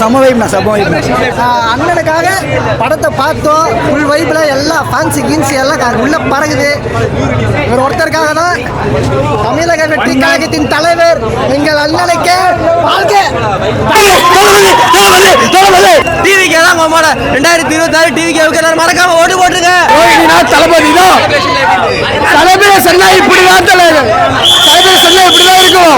செம்ம வைப்ண்ணா செம்ம வைப். அண்ணனுக்காக படத்தை பார்த்தோம். ஃபுல் வைப்பில் எல்லாம் ஃபேன்ஸு கீன்ஸு எல்லாம் உள்ள பறகுது. இவர் ஒருத்தருக்காக தான் தமிழக வெற்றி கழகத்தின் தலைவர் எங்கள் அண்ணனுக்கு வாழ்க்கை. டிவிக்கு தான் மாமாடா 2026 டிவிக்கு எல்லாரும் மறக்காம ஓட்டு போட்டுருங்க. தளபதி தான் தலைமையை சொன்னா இப்படிதான் தலைவர் தலைமையை சொன்னா இப்படிதான் இருக்கும்.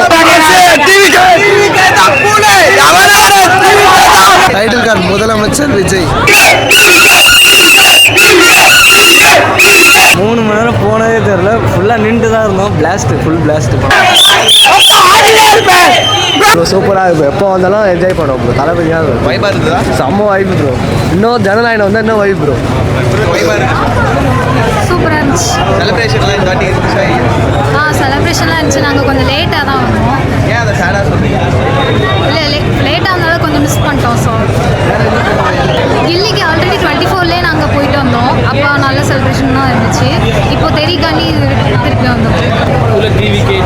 டைட்டில் கார்டு முதலமைச்சர் விஜய். 3 மணி நேரம் போனதே தெரியல. ஃபுல்லாக நின்று தான் இருந்தோம். Blast full blast. சூப்பராக இருக்கும். எப்போ வந்தாலும் என்ஜாய் பண்ணுவோம் ப்ரோ. தளபதியாக வைப்பாக இருக்குதா? செம்ம வைப் ப்ரோ. இன்னும் ஜனநாயகம் வந்தால் இன்னும் வைப் ப்ரோ. சூப்பராக இருந்துச்சு. செலிப்ரேஷன்லாம் இந்த வாட்டி இருந்துச்சா? செலிப்ரேஷன்லாம் இருந்துச்சு. நாங்கள் கொஞ்சம் லேட்டாக தான் வந்தோம். ஏன் அதை சேடாக சொல்றீங்க? இல்லை லேட்டாக இருந்தாலும் கொஞ்சம் மிஸ் பண்ணிட்டோம். ஸோ கில்லிக்கு ஆல்ரெடி 24லேயே நாங்கள் போயிட்டு வந்தோம். அப்போ நல்ல செலிப்ரேஷன் தான் இருந்துச்சு. இப்போ தெரியுக்காண்டி திருப்பி வந்தோம். டிவிக்கே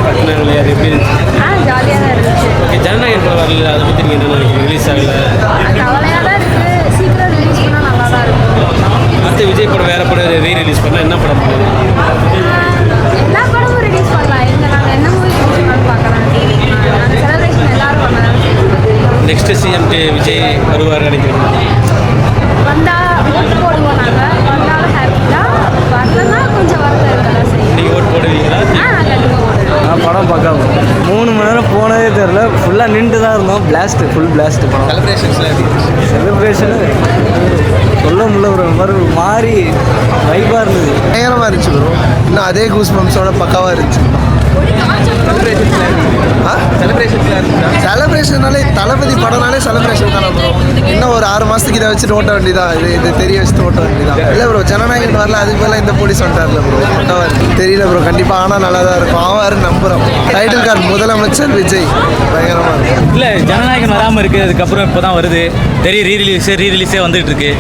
கட்டினாங்களே அது எப்படி இருந்துச்சு? ஜாலியாக தான் இருந்துச்சு. ஓகே, ஜனநாயகம் படம் வரல, அதை பற்றி நீங்கள் என்ன நினைக்கிறீங்க? ரிலீஸ் ஆகல, கவலையாக தான் இருக்குது. சீக்கிரம் ரிலீஸ் பண்ணால் நல்லா தான் இருக்கும். அடுத்த விஜய் படம் வேறு படம் ரீ ரிலீஸ் பண்ணால் என்ன படம் பண்ணுறது? எல்லா படமும் ரிலீஸ் பண்ணலாம். நாங்கள் என்ன மூவி பண்ணாலும் பார்க்கலாம். நாங்கள் செலிப்ரேஷன் எல்லோரும் பண்ணலாம். நெக்ஸ்ட் சிஎம் விஜய் வருவார் நினைக்கிறீங்க? வந்தால் ஓட்டு போடுவோம். நாங்கள் வந்தாலும் ஹாப்பி தான். வரலன்னா கொஞ்சம் வருத்தம் இருக்கதான் செய்யும். நீங்கள் ஓட்டு போடுவீங்களா? கண்டிப்பாக ஓடுவோம். படம் பார்க்காம 3 மணி நேரம் போனதே தெரியல. ஃபுல்லாக நின்று தான் இருந்தோம். பிளாஸ்ட் ஃபுல் பிளாஸ்ட் படம். செலிப்ரேஷனு சொல்ல முடியல ப்ரோ. மாதிரி வைப்பாக இருந்தது. பயங்கரமாக இருந்துச்சு ப்ரோ. இன்னும் அதே கூஸ் பம்ப்ஸோட பக்காவாக இருந்துச்சு. செலிப்ரேஷனாலே தளபதி படம்னாலே செலிப்ரேஷன் தானே ப்ரோ. இன்னும் ஒரு 6 மாதத்துக்கு இதை வச்சுட்டு ஓட்ட வேண்டியதான். இது தெரிய வச்சுட்டு ஓட்ட வேண்டியதான். இல்லை ப்ரோ, ஜனநாயகம் வரல, அதுக்கு மேலே இந்த போலீஸ் வந்துட்டார்ல ப்ரோ. ஓட்டவர் தெரியல ப்ரோ. கண்டிப்பாக ஆனால் நல்லா தான் இருக்கும். ஆவார் நம்புகிறோம். டைட்டில் கார்டு முதலமைச்சர் விஜய் பயங்கரமாக இருக்கும். இல்லை, ஜனநாயகம் வராமல் இருக்குது. அதுக்கப்புறம் இப்போ தான் வருது. பெரிய ரீ ரிலீஸே வந்துகிட்டு இருக்கு.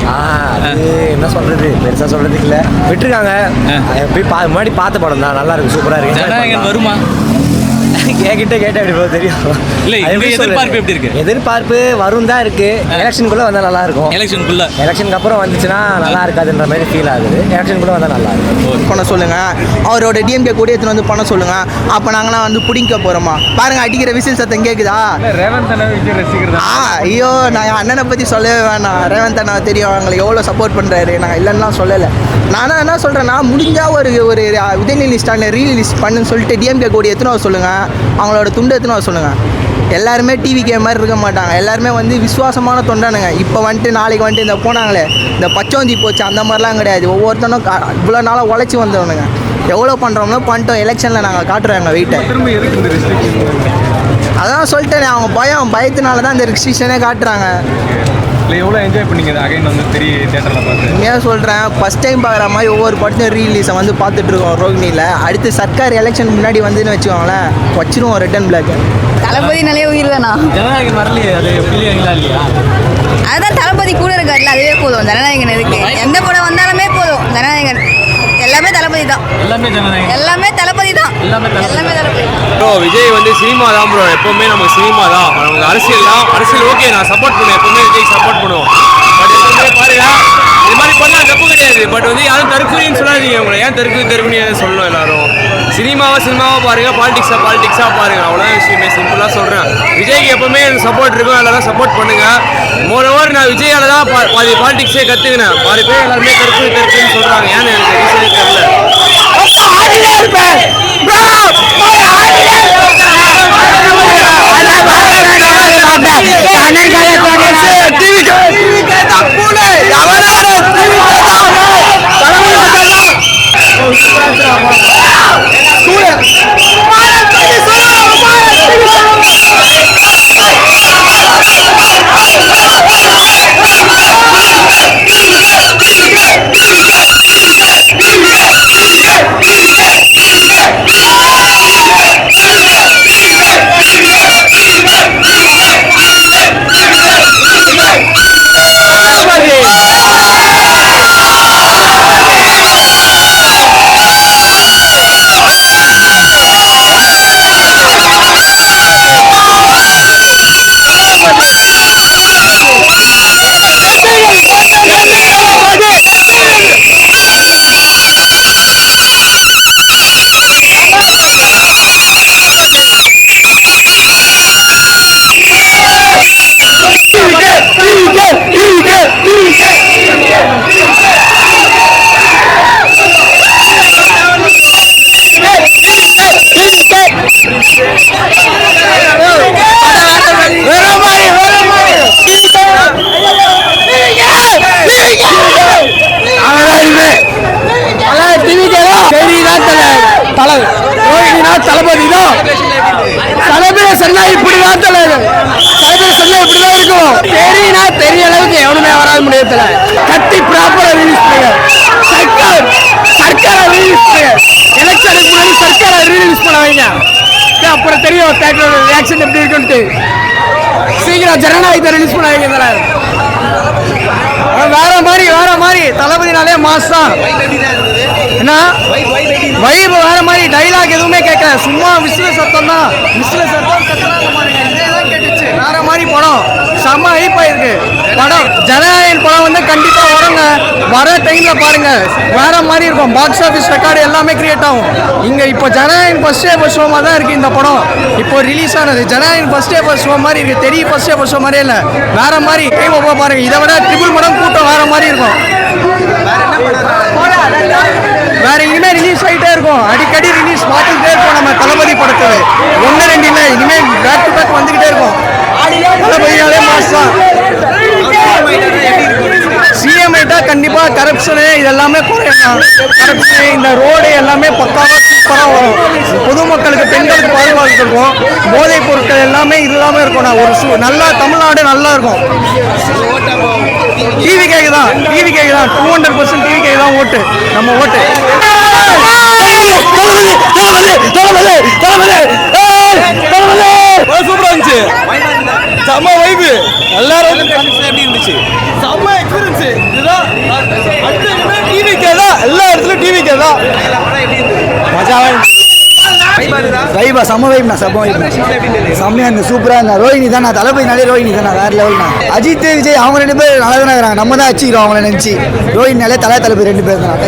என்ன சொல்கிறது, பெருசாக சொல்கிறதுக்கு இல்லை. விட்டுருக்காங்க. போய் முன்னாடி பார்த்த படம் தான் நல்லா இருக்கு. சூப்பராக இருக்குது. ஜனநாயகம் வருமா? கேட்ட எப்படி போக தெரியும். இல்லை, எதிர்பார்ப்பு எப்படி இருக்கு? எதிர்பார்ப்பு வரும் தான் இருக்கு. எலெக்ஷனுக்குள்ளே வந்தால் நல்லா இருக்கும். எலெக்ஷனுக்கு அப்புறம் வந்துச்சுன்னா நல்லா இருக்காதுன்ற மாதிரி ஃபீல் ஆகுது. எலெக்ஷனுக்குள்ளே வந்தால் நல்லா இருக்கும். பண்ண சொல்லுங்க. அவரோட டிஎம்கே கூட எடுத்துன்னு வந்து பண்ண சொல்லுங்க. அப்போ நாங்களாம் வந்து பிடிக்க போகிறோமா? பாருங்க, அடிக்கிற விசில் சத்தம் கேட்குதா? ஐயோ, நான் என் அண்ணனை பற்றி சொல்லவே வேணாம். ரேவந்த் அண்ணா தெரியும், அவங்களை எவ்வளோ சப்போர்ட் பண்ணுறாரு. நாங்கள் இல்லைன்னா சொல்லலை. நானும் என்ன சொல்கிறேன்னா, முடிஞ்சால் ஒரு உதயநிதி ஸ்டாலின் ரீலீஸ் பண்ணுன்னு சொல்லிட்டு டிஎம்கே கூட எடுத்துன்னு வர சொல்லுங்கள். அவங்களோட துண்டு எடுத்துன்னு வர சொல்லுங்கள். எல்லாருமே டிவிக்கே மாதிரி இருக்க மாட்டாங்க. எல்லாருமே வந்து விசுவாசமான தொண்டானுங்க. இப்போ வந்துட்டு நாளைக்கு வந்துட்டு இந்த போனாங்களே, இந்த பச்சோந்தி போச்சு, அந்த மாதிரிலாம் கிடையாது. ஒவ்வொருத்தனும் இவ்வளோ நாளாக உழைச்சி வந்தவனுங்க. எவ்வளோ பண்ணுறோம்னோ பண்ணிட்டோம். எலெக்ஷனில் நாங்கள் காட்டுறோம் எங்கள் வெயிட்டை. அதான் சொல்லிட்டேனே, அவங்க பயத்தினால தான் இந்த ரெஸ்ட்ரிக்ஷனே காட்டுறாங்க. எவ்வளோ என்ஜாய் பண்ணீங்க அகைன் வந்து பெரிய தியேட்டரில் பார்த்து? ஏன் சொல்கிறேன், ஃபஸ்ட் டைம் பார்க்குற மாதிரி ஒவ்வொரு படத்தையும் ரீலீஸை வந்து பார்த்துட்ருக்கோம் ரோகிணியில். அடுத்து சர்க்கார் எலெக்ஷன் முன்னாடி வந்துன்னு வச்சுக்கோங்களேன், வச்சிருவோம் ரெட்டன் பிளாக். தளபதி நிறைய உயிர் தானா? ஜனநாயகம் வரலையே, அது இல்லைங்களா? இல்லையா, அதுதான் தளபதி கூட இருக்காருல்ல, அதுவே போதும். ஜனநாயகன் இருக்கு. எந்த படம் வந்தாலுமே போதும். ஜனநாயகன் எல்லாமே தளபதி தான். எல்லாமே தளபதி தான். எல்லாமே தளபதி. ப்ரோ, விஜய் வந்து சினிமா தான் ப்ரோ. எப்பவுமே நமக்கு சினிமா தான். நமக்கு அரசியல் தான். அரசியல் ஓகே, நான் சப்போர்ட் பண்ணுவேன். எப்பவுமே விஜய் சப்போர்ட் பண்ணுவோம். பட் எப்பவுமே பாருங்க, இது மாதிரி பண்ணால் தப்பு கிடையாது. பட் வந்து யாரும் தற்கொலைன்னு சொல்லாதீங்க. உங்களை ஏன் தற்கொலைன்னு சொல்லணும். எல்லாரும் சினிமாவை பாருங்க, பாலிடிக்ஸாக பாருங்க. அவ்வளோதான் விஷயமே. சிம்பிளாக சொல்கிறேன். விஜய்க்கு எப்பவுமே எனக்கு சப்போர்ட் இருக்கும். எல்லாரும் சப்போர்ட் பண்ணுங்க. மோரோவர் நான் விஜயால தான் பாதி பாலிடிக்ஸே கற்றுக்கினேன். பாதி பேர் எல்லாருமே தற்கொலைன்னு சொல்கிறாங்க. ஏன்னு எனக்கு ரீசனே Hey! தெரியுனா தெரிய அளவுக்கு எவனுமே வராது முடியல. கட்டி ப்ராப்பரா ரிலீஸ் பண்ணுங்க. சர்க்காரை ரிலீஸ் பண்ணுங்க. எலெக்ஷனுக்கு முன்னாடி சர்க்காரை ரிலீஸ் பண்ண வைங்க. அப்புறம் தெரியும் தேட்டரோட ரியாக்ஷன் எப்படி இருக்குன்ட்டு. சீக்கிரம் ஜனநாயகத்தை ரிலீஸ் பண்ண வைங்க. வேற மாதிரி தளபதினாலே மாஸ் தான். என்ன வைப் வேற மாதிரி, டைலாக் எதுவுமே கேட்கல, சும்மா விசில சத்தம் தான். வேற மாதிரி படம் செம்ம ஹைப் ஆயிருக்கு. படம் ஜனநாயகன் படம் வந்து கண்டிப்பா வருங்க. வர டைம்ல பாருங்க வேற மாதிரி இருக்கும். பாக்ஸ் ஆஃபீஸ் ரெக்கார்டு எல்லாமே கிரியேட் ஆகும். இங்க இப்போ Jananayagan first day first show மாதிரி தான் இருக்கு இந்த படம். இப்போ ரிலீஸ் ஆனது Jananayagan first day first show மாதிரி இருக்கு. தெரிய ஃபர்ஸ்ட் டே ஃபர்ஸ்ட் ஷோ மாதிரியே இல்லை, வேற மாதிரி. டைம் பாருங்க, இதை விட ட்ரிபிள் மடம் கூட்டம் வேற மாதிரி இருக்கும். வேற இனிமே ரிலீஸ் ஆகிட்டே இருக்கும், அடிக்கடி ரிலீஸ் பார்த்துக்கிட்டே இருக்கும். நம்ம தளபதி படத்துல 1-2 இல்லை, இனிமே பேக் டு பேக் வந்துகிட்டே இருக்கும். தளபதியாலே மாசம் சிஎம் ஆயிட்டா கண்டிப்பா கரப்ஷனு இதெல்லாமே குறையலாம். கரப்ஷனு இந்த ரோடு எல்லாமே பக்காவாக சூப்பராக வரும். பொதுமக்களுக்கு பெண்களுக்கு பாதுகாப்பு இருக்கும். போதைப் பொருட்கள் எல்லாமே இல்லாமல் இருக்கும். நான் ஒரு நல்லா தமிழ்நாடு நல்லா இருக்கும். டிவி கேக்கு தான் 200% டிவி கேக்கு தான் ஓட்டு. நம்ம ஓட்டு சூப்பரா இருந்துச்சு. செம்ம வைபு. எல்லாரும் எப்படி இருந்துச்சு? செம்ம எக்ஸ்பீரியன்ஸ். இதுதான் டிவிக்கே தான், எல்லா இடத்துலயும் டிவிக்கே தான். மஜாவா வைபா செம்ம வைப்ண்ணா. செம்மையா இருந்தது, சூப்பராக இருந்தா. ரோஹினி தான், நான் தளபதினாலே ரோஹினி தான், வேற லெவல்ண்ணா. அஜித் விஜய் அவங்க 2 பேர் நல்லா தானே இருக்கிறாங்க. நம்ம தான் வச்சுக்கிறோம் அவங்கள நினச்சி. ரோஹினினாலே தளபதி 2 பேர் தான்.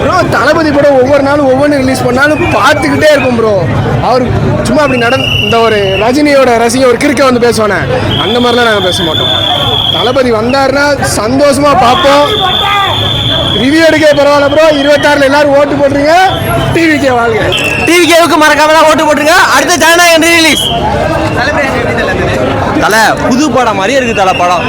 ப்ரோ தளபதி படம் ஒவ்வொரு நாளும் ஒவ்வொன்று ரிலீஸ் பண்ணாலும் பார்த்துக்கிட்டே இருக்கும் ப்ரோ. அவர் சும்மா அப்படி இந்த ஒரு ரஜினியோட ரசிகை ஒரு கிறுக்க வந்து பேசுவானே, அந்த மாதிரிலாம் நாங்கள் பேச மாட்டோம். தளபதி வந்தாருன்னா சந்தோஷமாக பார்ப்போம். ரிவ்யூ எடுக்க பரவாயில்ல ப்ரோ. 26 எல்லாரும் ஓட்டு போட்டுருங்க. டிவிக்கே வாழ்க. டிவிக்கேவுக்கு மறக்காம தான் ஓட்டு போட்டுருங்க. அடுத்த ஜனநாயகன் ரிலீஸ். தலை புது படம் மாதிரியே இருக்குது தலை படம்.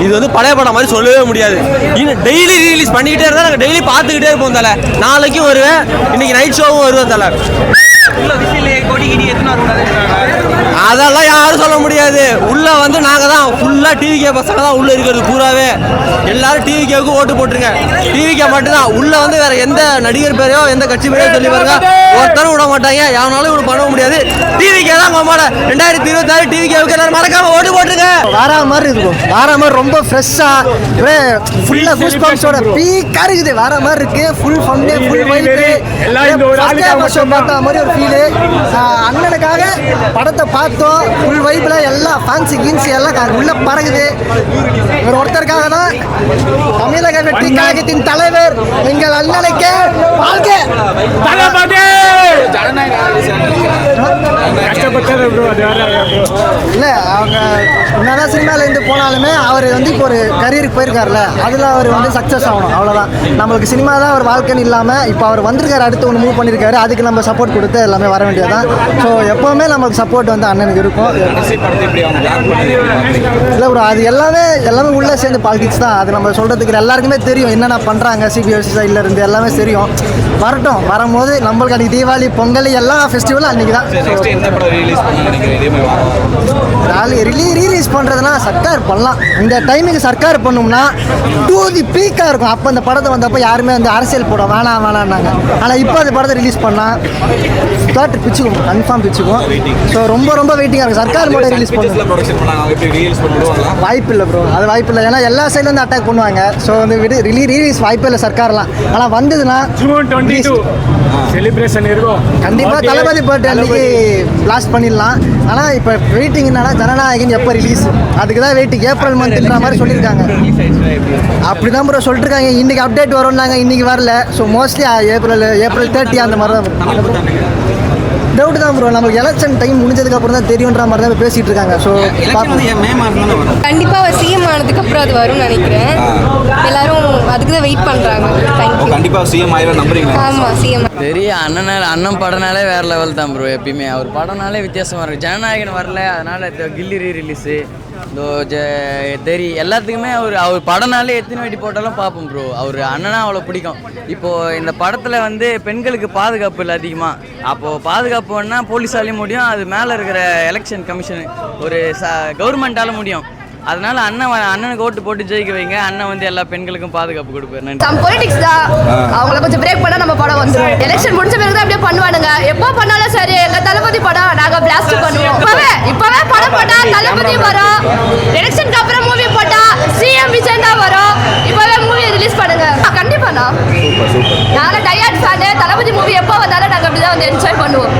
இது வந்து பழைய படம் மாதிரி சொல்லவே முடியாது. இன்னும் டெய்லி ரிலீஸ் பண்ணிக்கிட்டே இருந்தால் நாங்கள் டெய்லி பார்த்துக்கிட்டே இருப்போம் தலை. நாளைக்கும் வருவேன், இன்னைக்கு நைட் ஷோவும் வருவேன் தலை. அதெல்லாம் யாரும் சொல்ல முடியாது. உள்ள வந்து நாங்கள் தான் ஃபுல்லாக டிவிகே பசங்க தான் உள்ள இருக்கிறது பூராவே. எல்லாரும் டிவிகேவுக்கு ஓட்டு போட்டுருங்க. டிவிகே மட்டும்தான் உள்ள வந்து வேற எந்த நடிகர் பேரையோ எந்த கட்சி பேரையோ சொல்லி பாருங்க, ஒருத்தரும் விட மாட்டாங்க. யாருனாலும் இவ்வளோ பண்ண முடியாது. டிவிகே தான் கோமால. 2026 டிவிகேவுக்கு எல்லாரும் மறக்காம ஓட்டு போட்டுருங்க. வேற மாதிரி இருக்கும், வேற மாதிரி ரொம்ப ஃப்ரெஷ்ஷாக ஃபுல்லாக கூஸ் பம்ப்ஸோட பீக்காக இருக்குது. வேற மாதிரி இருக்கு. ஃபுல் ஃபன்னு, ஃபுல் வைப்பு, பார்த்த மாதிரி ஒரு ஃபீலு. அண்ணனுக்காக படத்தை பார்த்தோம். ஃபுல் வைப்பில் எல்லாம் ஃபேன்சி கீன்ஸு எல்லாம் உள்ள பறகுது. இவர் ஒருத்தருக்காக தான் தமிழக வெற்றி கழகத்தின் தலைவர் எங்கள் அண்ணனுக்கு வாழ்க. இல்லை அவங்க என்னதான் சினிமாலேருந்து போனாலுமே அவர் வந்து இப்போ ஒரு கரியருக்கு போயிருக்காருல்ல, அதில் அவர் வந்து சக்ஸஸ் ஆகணும், அவ்வளோதான். நம்மளுக்கு சினிமா தான் அவர் வாழ்க்கைன்னு இல்லாமல் இப்போ அவர் வந்திருக்காரு, அடுத்து ஒன்று மூவ் பண்ணியிருக்காரு. அதுக்கு நம்ம சப்போர்ட் கொடுத்து எல்லாமே வர வேண்டியதான். ஸோ எப்போவுமே நம்மளுக்கு சப்போர்ட் வந்து அண்ணனுக்கு இருக்கும். இல்லை ப்ரோ, அது எல்லாமே உள்ளே சேர்ந்து பாலிடிக்ஸ் தான். அது நம்ம சொல்கிறதுக்கு எல்லாருக்குமே தெரியும் என்னென்ன பண்ணுறாங்க. சிபிஎஸ்சி சைடில் இருந்து எல்லாமே தெரியும். வரட்டும், வரும்போது நம்மளுக்கு அன்றைக்கி தீபாவளி பொங்கல் எல்லா ஃபெஸ்டிவலும் அன்றைக்கி தான். ரீலீஸ் பண்ணுறதுனா சர்க்கார் பண்ணலாம். இந்த டைமுக்கு சர்க்கார் பண்ணோம்னா டூ தி பீக்காக இருக்கும். அப்போ அந்த படத்தை வந்தப்போ யாருமே வந்து அரசியல் போட வேணான்னாங்க. ஆனால் இப்போ அந்த படத்தை ரிலீஸ் பண்ணால் தேட்டர் பிச்சுக்கும், கன்ஃபார்ம் பிச்சுக்கும். ஸோ ரொம்ப வெயிட்டிங்காக இருக்குது. சர்க்கார் மட்டும் ரிலீஸ் பண்ணுவாங்க வாய்ப்பு இல்லை ப்ரோ, அது வாய்ப்பு இல்லை. ஏன்னா எல்லா சைட்லேருந்து அட்டாக் பண்ணுவாங்க. ஸோ வந்து ரீலீஸ் வாய்ப்பு இல்லை சர்க்கார்லாம். ஆனால் வந்ததுன்னா செலிப்ரேஷன் இருக்கும். கண்டிப்பாக தளபதி பர்த்டே அன்றைக்கி பிளாஸ்ட் பண்ணிடலாம். ஆனால் இப்போ வெயிட்டிங் என்னன்னா ஜனநாயகன் எப்போ ரிலீஸ், அதுக்கு தான் வெயிட்டிங். ஏப்ரல் மந்த்ன்ற மாதிரி சொல்லியிருக்காங்க. அப்படி தான் ப்ரோ சொல்லிட்டுருக்காங்க. இன்றைக்கி அப்டேட் வரும்னாங்க, இன்றைக்கி வரல. ஸோ மோஸ்ட்லி ஏப்ரல் 30 அந்த மாதிரி தான் டவுட் தான் ப்ரோ. நமக்கு எலெக்ஷன் டைம் முடிஞ்சதுக்கப்புறம் தான் தெரியுன்ற மாதிரி தான் பேசிகிட்டு இருக்காங்க. ஸோ கண்டிப்பாக அவர் சிஎம் ஆனதுக்கப்புறம் அது வரும்னு நினைக்கிறேன். எல்லாரும் அதுக்கு தான் வெயிட் பண்ணுறாங்க. தேங்க்யூ. கண்டிப்பாக சிஎம் ஆயிரம் நம்புறீங்களா? ஆமாம், சிஎம். பெரிய அண்ணன் படம்னாலே வேறு லெவல் தான் ப்ரோ. எப்பயுமே அவர் படம்னாலே வித்தியாசமாக இருக்குது. ஜனநாயகன் வரல, அதனால் கில்லி ரிலீஸு தெரி எல்லாத்துக்குமே அவர் படம்னாலே எத்தனை வாட்டி போட்டாலும் பார்ப்போம் ப்ரோ. அவர் அண்ணனா அவ்வளோ பிடிக்கும். இப்போது இந்த படத்தில் வந்து பெண்களுக்கு பாதுகாப்பு இல்லை அதிகமாக. அப்போது பாதுகாப்பு வேணால் போலீஸாலையும் முடியும், அது மேலே இருக்கிற எலெக்ஷன் கமிஷன் ஒரு கவர்மெண்ட்டால் முடியும். அதனால அண்ணனுக்கு ஓட்டு போட்டு ஜெயிக்க வைங்க. அண்ணன் வந்து எல்லா பெண்களுக்கும் பாதுகாப்பு கொடுப்பாரு. சம் பொலிட்டிக்ஸ் தான், அவங்கள கொஞ்சம் பிரேக் பண்ணா நம்ம படம் வந்துடும். எலெக்ஷன் முடிஞ்ச பிறகு தான் அப்படியே பண்ணுவானுங்க. எப்போ பண்ணாலும் சரி, எங்க தளபதி படம் நாங்க பிளாஸ்ட் பண்ணுவோம். இப்பவே படம் போட்டா தளபதி வரும். எலெக்ஷனுக்கு அப்புறம் மூவி போட்டா சிஎம் விஜய் தான் வரும். இப்பவே மூவி ரிலீஸ் பண்ணுங்க. கண்டிப்பாண்ணா, நாங்க டயர்ட் ஃபேனு. தளபதி மூவி எப்போ வந்தாலும் நாங்க அப்படிதான் வந்து என்ஜாய் பண்ணுவோம்.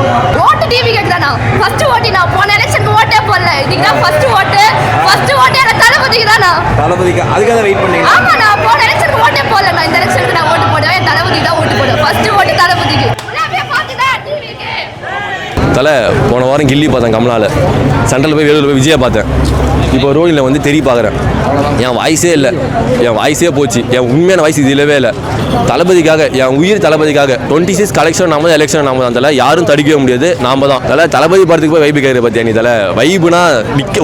ஓட்டு டிவி கேட்குதாண்ணா, ஃபர்ஸ்ட் ஓட்டி நான் போன எலெக்ஷனுக்கு ஓட்டே போடல. இதுக்கு தான் ஃபர்ஸ்ட் ஓட்டு தளபதிக்கு தானா? தளபதிக்கு அதுக்காக வெயிட் பண்ணீங்க? ஆமா, நான் போன எலெக்ஷனுக்கு ஓட்டே போடல. நான் இந்த எலெக்ஷனுக்கு நான் ஓட்டு போடுவேன். என் தளபதி தான் ஓட்டு போடுவேன். ஃபர்ஸ்ட் ஓட்டு தளபதிக்கு. தலை போன வாரம் கில்லி பார்த்தேன் கமலாவில். சென்ட்ரல் போய் வேலூர் போய் விஜயை பார்த்தேன். இப்போ ரோஹினில் வந்து தெரி பார்க்குறேன். என் வாய்ஸே இல்லை, என் வாய்ஸே போச்சு. என் உண்மையான வாய்ஸ் இது இல்லவே இல்லை. தளபதிக்காக, என் உயிர் தளபதிக்காக 26 கலெக்ஷன் நாம தான், எலெக்ஷன் நாம தான். தலை யாரும் தடுக்கவே முடியாது, நாம தான். தலை தளபதி படத்துக்கு போய் வைப்பு கேட்குற பற்றியா நீ? தலை வைப்புனா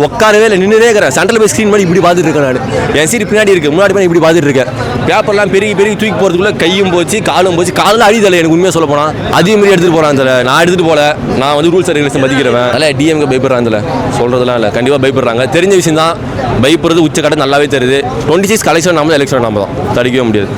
உட்காரவே இல்லை, நின்றுதே இருக்கிறேன். சென்ட்ரல் போய் ஸ்க்ரீன் மாதிரி இப்படி பார்த்துட்டு இருக்கேன் நான். என் சீட் பின்னாடி இருக்குது, முன்னாடி போய் இப்படி பார்த்துட்டு இருக்கேன். பேப்பர்லாம் பெரிய தூக்கி போகிறதுக்குள்ளே கையும் போச்சு, காலும் போச்சு. காலில் அடிதலை எனக்கு உண்மையாக சொல்ல போனால் அதே மாதிரி எடுத்துகிட்டு போகிறான். தலை நான் எடுத்துகிட்டு போல, நான் வந்து ரூல்ஸ் அண்ட் ரெகுலேஷன் மதிக்கிறவன். அதில் டிஎம்கே பயப்படுறாங்க. தலை சொல்கிறதுலாம் இல்லை, கண்டிப்பாக பயப்படுறாங்க. தெரிஞ்ச விஷயம் தான், பயப்படுறது உச்சக்கட்ட நல்லாவே தெரியுது. 26 கலெக்ஷன் நாம தான், எலெக்ஷன் நாம தான், தடுக்கவே முடியாது.